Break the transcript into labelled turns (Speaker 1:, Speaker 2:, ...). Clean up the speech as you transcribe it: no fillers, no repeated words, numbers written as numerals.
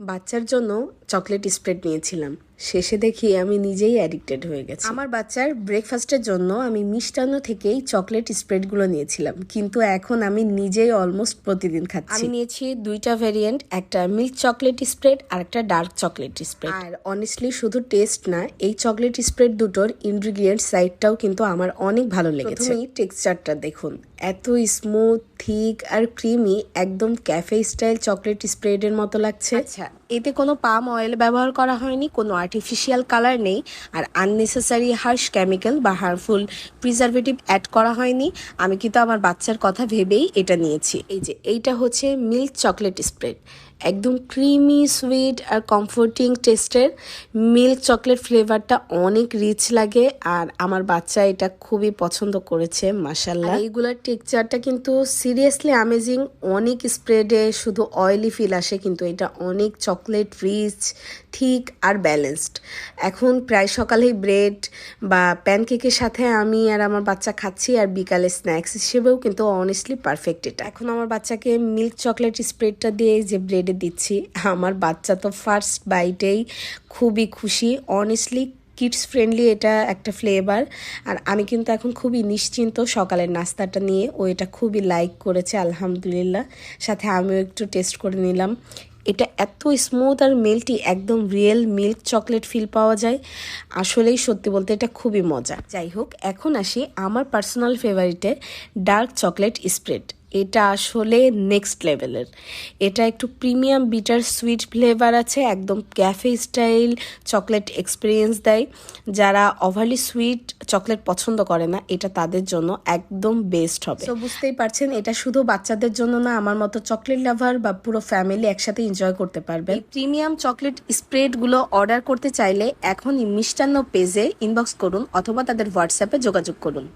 Speaker 1: বাচ্চার জন্য chocolate spread নিয়েছিলাম, শেষে দেখি আমি নিজেই অ্যাডিক্টেড হয়ে গেছি। আমার বাচ্চার ব্রেকফাস্টের জন্য আমি মিষ্টান্ন থেকেই চকলেট স্প্রেডগুলো নিয়েছিলাম, কিন্তু এখন আমি নিজেই অলমোস্ট প্রতিদিন খাচ্ছি। আমি নিয়েছি দুইটা ভেরিয়েন্ট, একটা মিল্ক চকলেট স্প্রেড আর একটা ডার্ক চকলেট স্প্রেড। আর অনেস্টলি শুধু টেস্ট না, এই চকলেট স্প্রেড দুটোর ইনগ্রিডিয়েন্ট সাইডটাও কিন্তু আমার অনেক ভালো লেগেছে। প্রথমেই টেক্সচারটা দেখুন, এত স্মুথ, থিক আর ক্রিমি, একদম ক্যাফে স্টাইল চকলেট স্প্রেডের মতো লাগছে। আচ্ছা, এতে কোনো পাম অয়েল ব্যবহার করা হয়নি, কোনো আর্টিফিশিয়াল কালার নেই, আর আননেসেসারি হার্শ কেমিক্যাল বা হার্মফুল প্রিজারভেটিভ অ্যাড করা হয়নি। আমি কিন্তু আমার বাচ্চার কথা ভেবেই এটা নিয়েছি। এই যে এইটা হচ্ছে মিল্ক চকলেট স্প্রেড, একদম ক্রিমি, সুইট আর কমফোর্টিং টেস্টের। মিল্ক চকলেট ফ্লেভারটা অনেক রিচ লাগে, আর আমার বাচ্চা এটা খুবই পছন্দ করেছে মাশাআল্লাহ। এইগুলোর টেক্সচারটা কিন্তু সিরিয়াসলি অ্যামেজিং। অনেক স্প্রেডে শুধু অয়েলি ফিল আসে, কিন্তু এটা অনেক চকলেট রিচ, থিক আর ব্যালেন্সড। এখন প্রায় সকালেই ব্রেড বা প্যানকেকের সাথে আমি আর আমার বাচ্চা খাচ্ছি, আর বিকালে স্ন্যাক্স হিসেবেও কিন্তু অনেস্টলি পারফেক্ট এটা। এখন আমার বাচ্চাকে মিল্ক চকলেট স্প্রেডটা দিয়ে যে ব্রেডে দিচ্ছি, আমার বাচ্চা তো ফার্স্ট বাইটেই খুবই খুশি। অনেস্টলি কিডস ফ্রেন্ডলি এটা একটা ফ্লেভার, আর আমি কিন্তু এখন খুবই নিশ্চিন্ত সকালের নাস্তাটা নিয়ে। ও এটা খুবই লাইক করেছে আলহামদুলিল্লাহ। সাথে আমিও একটু টেস্ট করে নিলাম। এটা এত স্মুথ আর মেল্টি, একদম রিয়েল মিল্ক চকলেট ফিল পাওয়া যায়। আসলেই সত্যি বলতে এটা খুবই মজা। যাই হোক, এখন আসি আমার পার্সোনাল ফেভারিটে, ডার্ক চকলেট স্প্রেড। এটা আসলে নেক্সট লেভেলের। এটা একটু প্রিমিয়াম বিটার সুইট ফ্লেভার আছে, একদম ক্যাফে স্টাইল চকলেট এক্সপিরিয়েন্স দেয়। যারা ওভারলি সুইট চকলেট পছন্দ করে না, এটা তাদের জন্য একদম বেস্ট হবে। তো বুঝতেই পারছেন, এটা শুধু বাচ্চাদের জন্য না, আমার মতো চকলেট লাভার বা পুরো ফ্যামিলি একসাথে এনজয় করতে পারবে। এই প্রিমিয়াম চকলেট স্প্রেডগুলো অর্ডার করতে চাইলে এখনই মিষ্টান্ন পেজে ইনবক্স করুন অথবা তাদের হোয়াটসঅ্যাপে যোগাযোগ করুন।